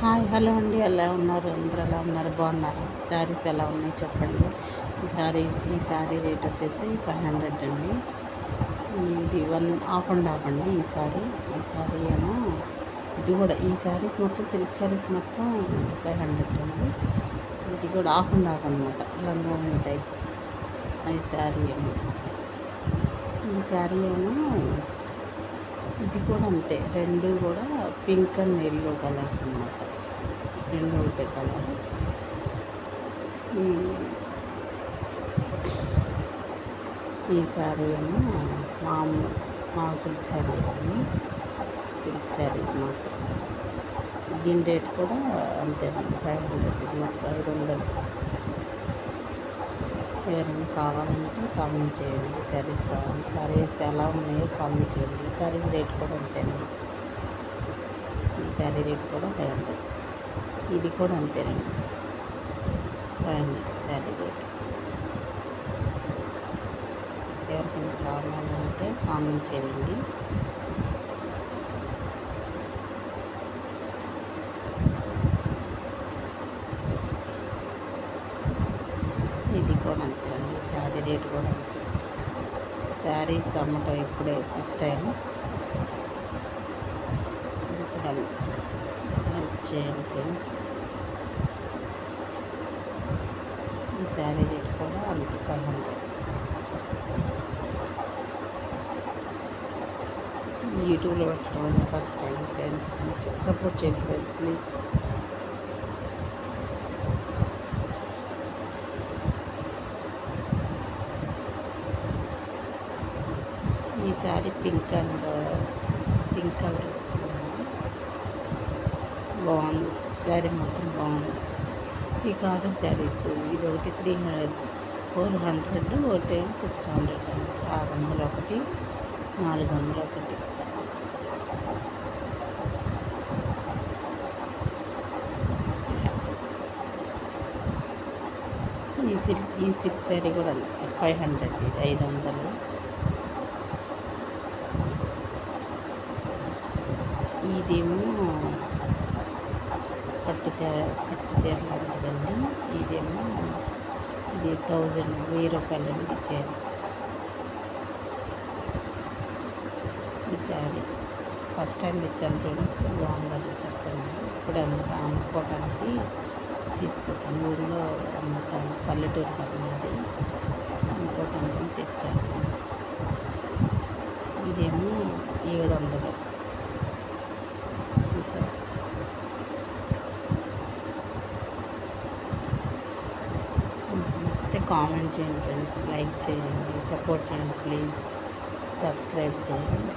Hi hello అండి, ఎలా ఉన్నారు? అందరూ ఎలా ఉన్నారు? బాగున్నారా? శారీస్ ఎలా ఉన్నాయి చెప్పండి. ఈ శారీ రేట్ వచ్చేసి 500 అండి. ఇది ఆఫ్ అండ్ ఆఫ్ అండి. ఈ శారీ ఏమో ఇది కూడా ఈ శారీస్ మొత్తం సిల్క్ శారీస్ మొత్తం 500 అండి. ఇది కూడా ఆఫ్ అండ్ ఆఫ్ అనమాట, లంగా టైప్. ఈ శారీ ఏమో ఇది కూడా అంతే, రెండు కూడా పింక్ అండ్ ఎల్లో కలర్స్ అన్నమాట. రెండు ఒకటే కలర్. ఈ శారీ ఏమో మా సిల్క్ శారీ కానీ సిల్క్ శారీ మాత్రం దీని రేట్ కూడా అంతేనండి, 500. ఇది మొత్తం 500. ఎవరైనా కావాలంటే కామెంట్ చేయండి. శారీస్ ఎలా ఉన్నాయో కామెంట్ చేయండి. ఈ శారీస్ రేట్ కూడా అంతేనండి. ఈ శారీ రేట్ కూడా 500. ఇది కూడా అంతేనండి, 500 శారీ రేట్. ఎవరికైనా కావాలంటే కామెంట్ చేయండి. ఇది కూడా అంతేనండి, శారీ రేట్ కూడా అంతే. శారీస్ అమ్మటం ఇప్పుడే ఫస్ట్ టైం. హెల్ప్ చేయండి ఫ్రెండ్స్. ఈ శారీ రేట్ కూడా అంతే, 500. యూట్యూబ్లో పెట్టడం ఫస్ట్ టైం ఫ్రెండ్స్, కొంచెం సపోర్ట్ చేయండి ఫ్రెండ్స్ ప్లీజ్. ఈ శారీ పింక్ కలర్ వచ్చిందండి, బాగుంది. శారీ మొత్తం బాగుంది. ఈ కాటన్ శారీస్ ఇది ఒకటి 300, 400, ఒకటి 600 అండి. 600 ఒకటి, 400 ఒకటి. ఈ సిల్క్ శారీ కూడా అంతే, 500. ఇది 500. ఇదేమో పట్టు చీర లాంటిదండి. ఇదేమో ఇది 1000 రూపాయలండి చీర. ఈ శారీ ఫస్ట్ టైం తెచ్చాను ఫ్రెండ్స్, బాగుందని చెప్పండి. ఇప్పుడు అమ్ముకోవడానికి తీసుకొచ్చాను, ఊళ్ళో అమ్ముతాను, పల్లెటూరు కదా మాది, అమ్ముకోవడానికి తెచ్చాను ఫ్రెండ్స్. ఇదేమో 700 ఈ శారీ. నచ్చితే కామెంట్ చేయండి ఫ్రెండ్స్, లైక్ చేయండి, సపోర్ట్ చేయండి ప్లీజ్, సబ్స్క్రైబ్ చేయండి.